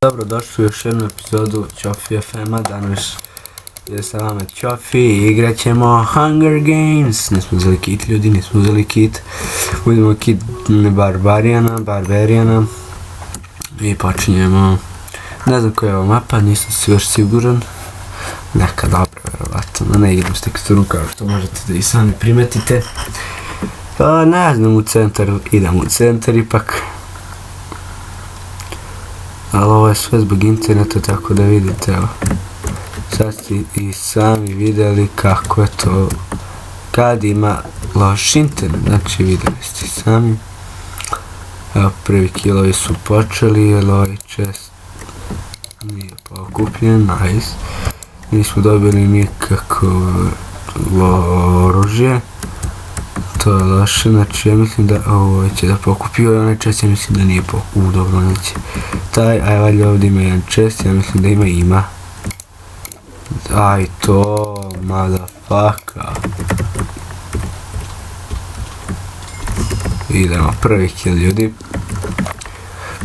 Dobro, došli u još jednu epizodu Ćofi FM-a. Danas je sa vama Ćofi i igrat ćemo Hunger Games. Nismo uzeli kit, ljudi, nismo uzeli kit. Uzmemo kit Barbariana i počinjemo. Ne znam koja je ova mapa, nisam si još siguran. Neka dobra, verovatno, ne igram s teksturom kao što možete da i sami primetite. Ne znam, idem u centar ipak. Ali ovo je sve zbog interneta, tako da vidite, evo. Sad ste i sami vidjeli kako je to kad ima loš internet, znači vidjeli ste sami. Evo, prvi kilovi su počeli, jer ovaj čest nije pokupljen, nice. Nismo dobili nikakvo oružje. To je loše, znači ja mislim da ovo će da pokupio i onaj čest ja mislim da nije pokupio, dobro neće. Taj, aj valjda ovdje ima jedan čest, ja mislim da ima. Aj to, motherfucker. Idemo, prvi kill, ljudi.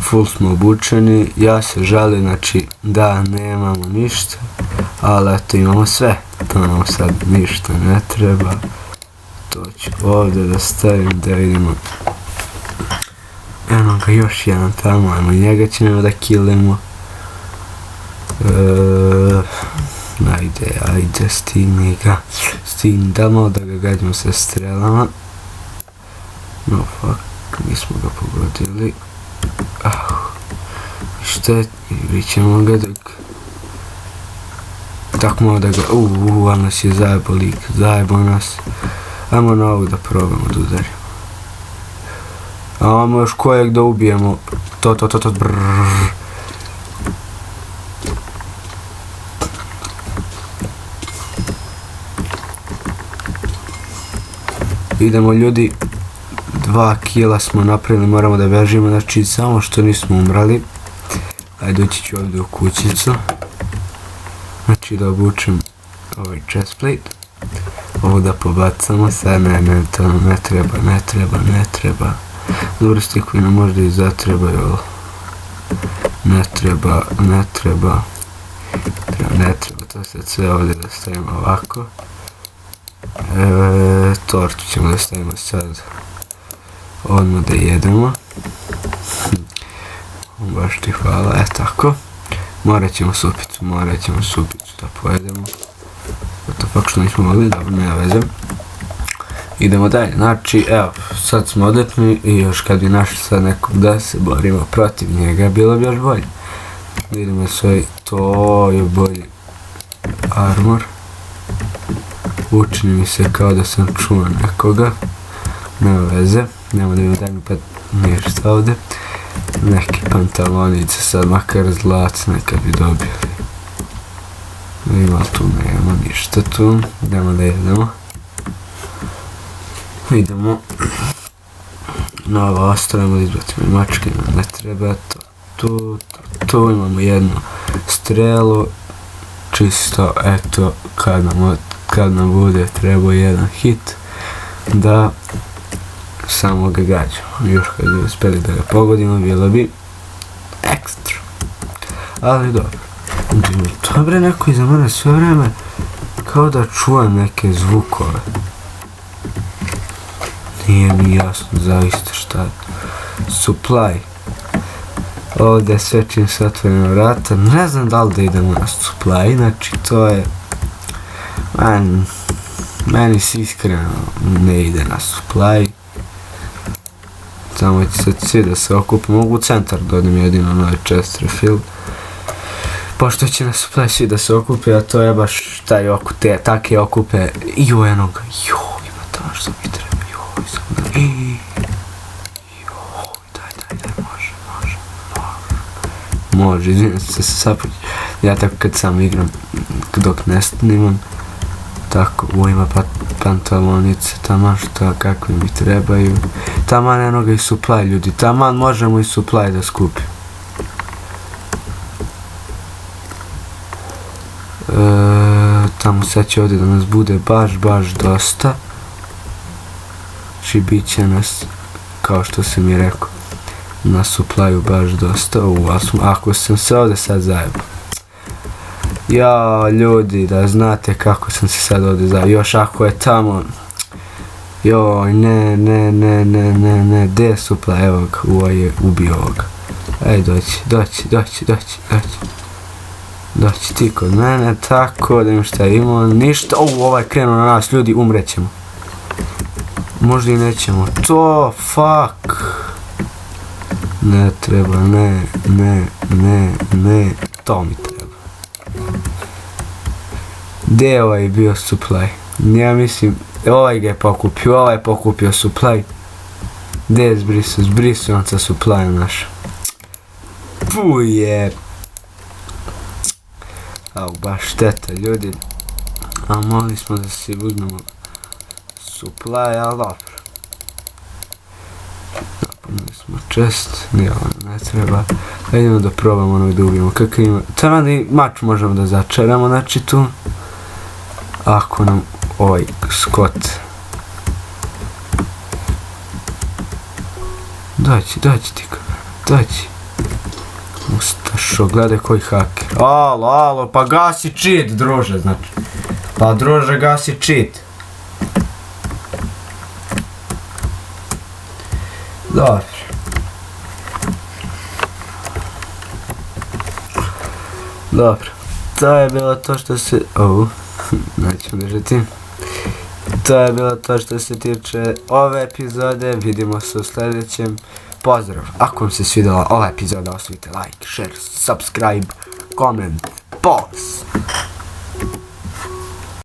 Full smo obučeni, ja se žalim, znači da nemamo ništa, ali eto imamo sve. To nam sad ništa ne treba. To ću ovdje da stavim da vidimo. Eno ga još jedan tamo, ajmo njega ćemo da killemo. Ajde, stigni ga. Stigni tamo da ga gađamo sa strelama. No fuck, nismo ga pogodili. Šta je, vidit ćemo ga dok... Tako malo da ga, ali nas je zajebo lik, zajebo nas. Ajmo na ovu da probamo da udarimo. Ajmo još kojeg da ubijemo. Brrrr. Idemo, ljudi. 2 kila smo napravili, moramo da bežimo, znači samo što nismo umrali. Ajde, ući ću ovdje u kućicu. Znači da obučem ovaj chestplate. Ovo da pobacamo, sad to nam ne treba. Dobro, stikovi nam možda i zatrebaju, ne treba, to sad sve ovdje da stavimo ovako. Tortu ćemo da stavimo sad, odmah da jedemo. Baš ti hvala, tako. Morat ćemo supicu da pojedemo. To fakt što nismo mogli, dobro, nema veze. Idemo dalje, znači, evo, sad smo odlepni i još kad bi našli sad nekog da se borimo protiv njega, bilo bi još bolje. Vidimo sve, to je bolji armor. Učini mi se kao da sam čuo nekoga. Nema veze, nema da mi daj mi pa ništa ovdje. Neke pantalonice sad, makar zlac nekad bi dobili. Ima tu, nema ništa tu, idemo da jedemo. Idemo na ovo ostavimo, izbacimo i mačke, ne treba to. Tu imamo jednu strelu, čisto, eto, kad nam bude trebao jedan hit, da samo ga gađamo. Još kad bi uspjeli da ga pogodimo, bilo bi ekstra. Ali dobro. Dobre, neko iza mene sve vreme kao da čujem neke zvukove. Nije mi jasno zaista šta. Supply. Ovdje sve čim se otvorimo vrata. Ne znam da li da idemo na supply, znači to je... Meni se iskreno ne ide na supply. Samo će sad svi da se okupe. Mogu u centar da odem jedino na ovaj chest refill. Pošto će na supply svi da se okupe, a to je baš taj take okupe. Eno ga, ima to što mi treba, daj, može, izvijem se sapući. Ja tako kad sam igram, dok ne snimam, tako, ima pantalonice, taman što kakve mi trebaju. Taman eno ga i supply, ljudi, taman možemo i supply da skupim. Tamo sad će ovdje da nas bude baš dosta. Znači bit će nas, kao što sam i rekao, na suplaju baš dosta. Ako sam se ovdje sad zajebao. Ja, ljudi, da znate kako sam se sad ovdje zajebao. Još ako je tamo... Joj, ne, gdje je supla, evo ga, ovaj je ubio ovoga. Ej, doći ti kod mene, tako, da im šta imamo, ništa, ovaj krenuo na nas, ljudi, umrećemo. Možda i nećemo, to, fuck. Ne treba, ne, to mi treba. Gdje je ovaj bio supply? Ja mislim, ovaj ga je pokupio, ovaj je pokupio supply. Gdje je zbrisao? Zbrisao on sa supply naša. Puje. Au, baš šteta, ljudi. A mogli smo da si uzmemo supply, ali dobro. Napunili smo chest, ne treba. Idemo da probamo ono da ubijemo. Kako ima? Tamo i mač možemo da začaramo, znači tu. Ako nam ovaj Scott. Doći ti, doći. Ustašo, gledaj koji haker. Alo, pa gasi cheat, druže, znači. Pa druže, gasi cheat. Dobro. Dobro. To je bilo to što se... nećemo držati. To je bilo to što se tiče ove epizode. Vidimo se u sljedećem. Pozdrav! Ako vam se svidjela ova epizoda, ostavite like, share, subscribe, comment, pause!